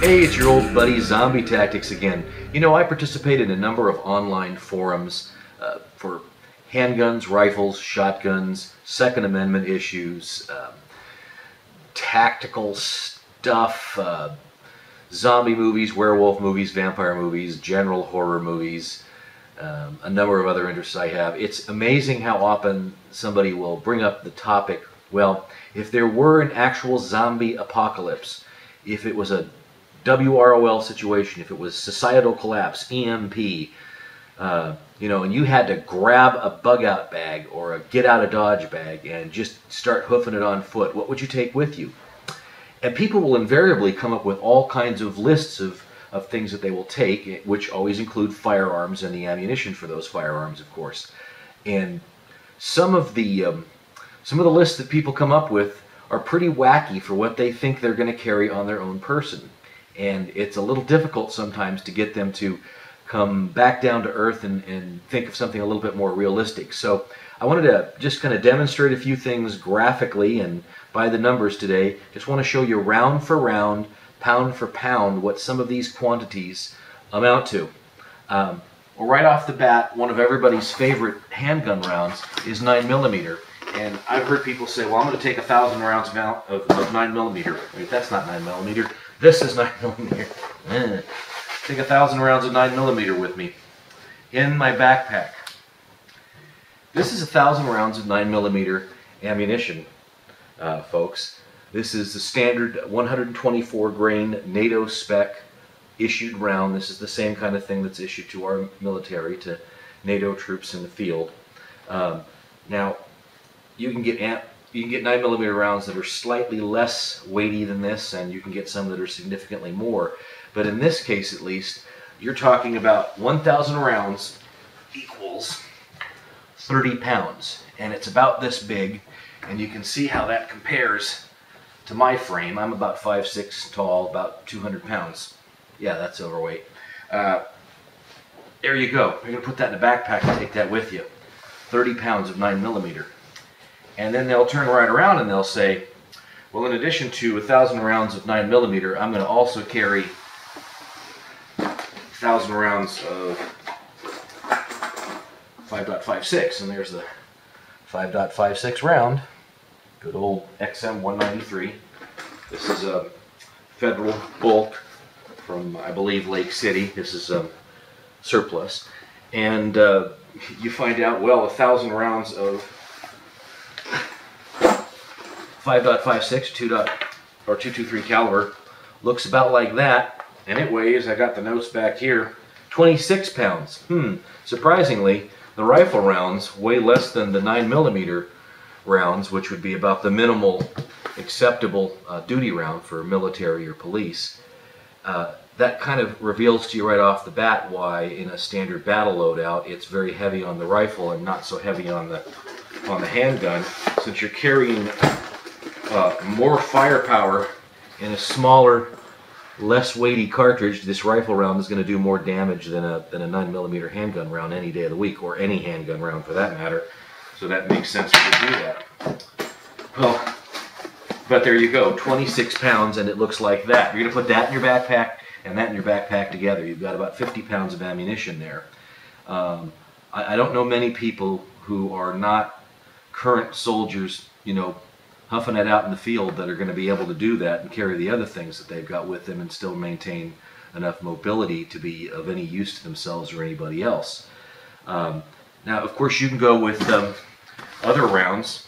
Hey, it's your old buddy Zombie Tactics again. You know, I participate in a number of online forums for handguns, rifles, shotguns, Second Amendment issues, tactical stuff, zombie movies, werewolf movies, vampire movies, general horror movies, a number of other interests I have. It's amazing how often somebody will bring up the topic, well, if there were an actual zombie apocalypse, if it was a WROL situation, if it was societal collapse, EMP, and you had to grab a bug-out bag or a get-out-of-Dodge bag and just start hoofing it on foot, what would you take with you? And people will invariably come up with all kinds of lists of things that they will take, which always include firearms and the ammunition for those firearms, of course. And some of the lists that people come up with are pretty wacky for what they think they're going to carry on their own person. And it's a little difficult sometimes to get them to come back down to earth and think of something a little bit more realistic. So I wanted to just kind of demonstrate a few things graphically and by the numbers today. Just want to show you round for round, pound for pound, what some of these quantities amount to. Well, right off the bat, one of everybody's favorite handgun rounds is 9mm. And I've heard people say, well, I'm going to take 1,000 rounds of 9mm. Wait, that's not 9mm. This is 9mm. Take 1,000 rounds of 9mm with me in my backpack. This is 1,000 rounds of 9mm ammunition, folks. This is the standard 124 grain NATO spec issued round. This is the same kind of thing that's issued to our military, to NATO troops in the field. Now, you can get 9mm rounds that are slightly less weighty than this, and you can get some that are significantly more. But in this case, at least, you're talking about 1,000 rounds equals 30 pounds. And it's about this big, and you can see how that compares to my frame. I'm about 5'6" tall, about 200 pounds. Yeah, that's overweight. There you go. You're going to put that in a backpack and take that with you. 30 pounds of 9mm. And then they'll turn right around and they'll say, well, in addition to 1,000 rounds of 9mm, I'm going to also carry 1,000 rounds of 5.56. And there's the 5.56 round. Good old XM 193. This is a Federal bulk from, I believe, Lake City. This is surplus. And you find out, well, 1,000 rounds of 5.56 223 caliber looks about like that, and it weighs, I got the notes back here, 26 pounds. Surprisingly, the rifle rounds weigh less than the 9mm rounds, which would be about the minimal acceptable duty round for military or police. That kind of reveals to you right off the bat why in a standard battle loadout it's very heavy on the rifle and not so heavy on the handgun, since you're carrying more firepower in a smaller, less weighty cartridge. This rifle round is going to do more damage than a 9mm handgun round any day of the week, or any handgun round for that matter. So that makes sense to do that. Well, but there you go, 26 pounds, and it looks like that. You're going to put that in your backpack and that in your backpack together. You've got about 50 pounds of ammunition there. I don't know many people who are not current soldiers, huffing it out in the field, that are going to be able to do that and carry the other things that they've got with them and still maintain enough mobility to be of any use to themselves or anybody else. Now, of course, you can go with other rounds.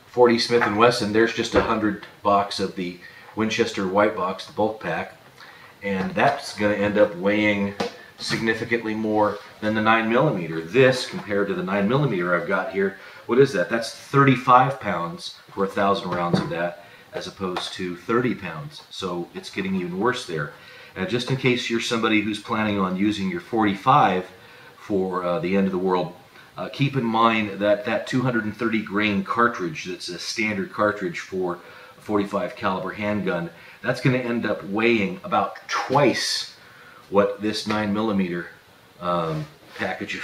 40 Smith & Wesson, there's just 100 box of the Winchester White Box, the bulk pack, and that's going to end up weighing significantly more than the 9mm. This, compared to the 9mm I've got here, what is that? That's 35 pounds for 1,000 rounds of that, as opposed to 30 pounds. So it's getting even worse there. And just in case you're somebody who's planning on using your 45 for the end of the world, keep in mind that that 230 grain cartridge, that's a standard cartridge for a 45 caliber handgun, that's going to end up weighing about twice what this 9mm package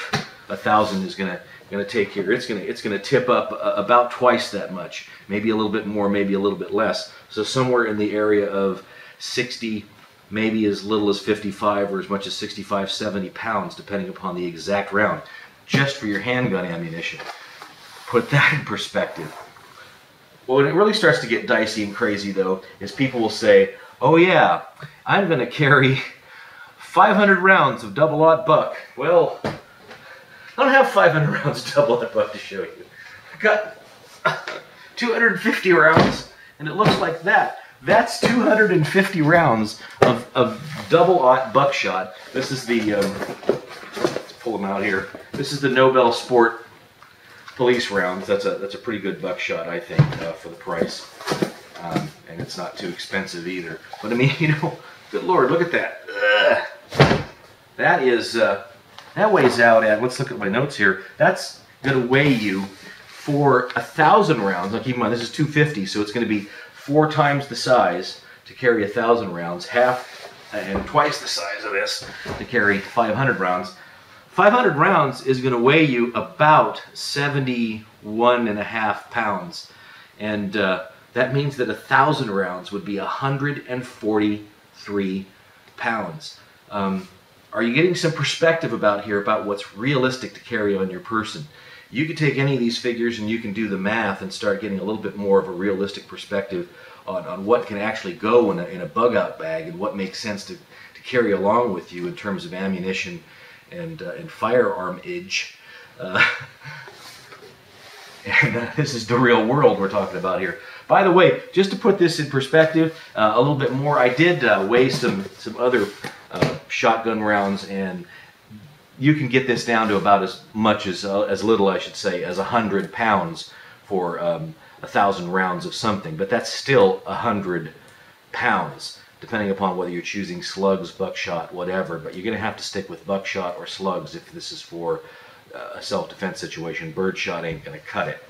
1,000 is gonna take here. It's gonna tip up about twice that much, maybe a little bit more, maybe a little bit less. So somewhere in the area of 60, maybe as little as 55, or as much as 65, 70 pounds, depending upon the exact round, just for your handgun ammunition. Put that in perspective. Well, when it really starts to get dicey and crazy, though, is people will say, oh yeah, I'm going to carry 500 rounds of double-aught buck. Well, I don't have 500 rounds of double-aught buck to show you. I've got 250 rounds, and it looks like that. That's 250 rounds of double-aught buckshot. This is the, let's pull them out here. This is the Nobel Sport police rounds. That's a pretty good buckshot, I think, for the price. And it's not too expensive either. But I mean, you know, good Lord, look at that. That is, that weighs out at, let's look at my notes here. That's going to weigh you for 1,000 rounds. Now keep in mind, this is 250, so it's going to be 4 times the size to carry 1,000 rounds, half and twice the size of this to carry 500 rounds. 500 rounds is going to weigh you about 71.5 pounds, and that means that 1,000 rounds would be 143 pounds. Are you getting some perspective about what's realistic to carry on your person? You can take any of these figures and you can do the math and start getting a little bit more of a realistic perspective on what can actually go in a bug-out bag and what makes sense to carry along with you in terms of ammunition and firearm-age. This is the real world we're talking about here. By the way, just to put this in perspective a little bit more, I did weigh some other shotgun rounds, and you can get this down to about as little, I should say, as 100 pounds for 1,000 rounds of something. But that's still 100 pounds, depending upon whether you're choosing slugs, buckshot, whatever. But you're going to have to stick with buckshot or slugs if this is for a self-defense situation. Birdshot ain't going to cut it.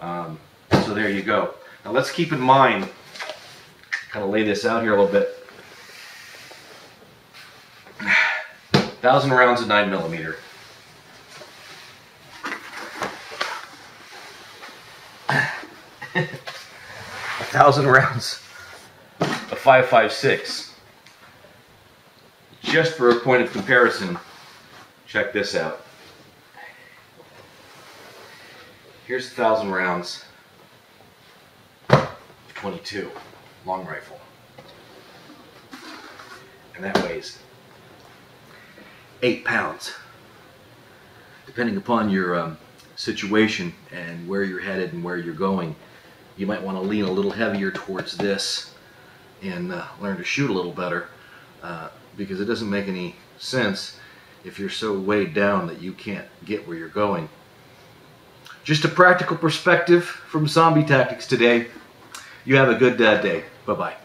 So there you go. Now let's keep in mind, kind of lay this out here a little bit. 1,000 rounds of 9mm. 1,000 rounds of 5.56. Just for a point of comparison, check this out. Here's 1,000 rounds of 22 long rifle, and that weighs 8 pounds. Depending upon your situation and where you're headed and where you're going, you might want to lean a little heavier towards this and learn to shoot a little better, because it doesn't make any sense if you're so weighed down that you can't get where you're going. Just a practical perspective from Zombie Tactics today. You have a good day. Bye-bye.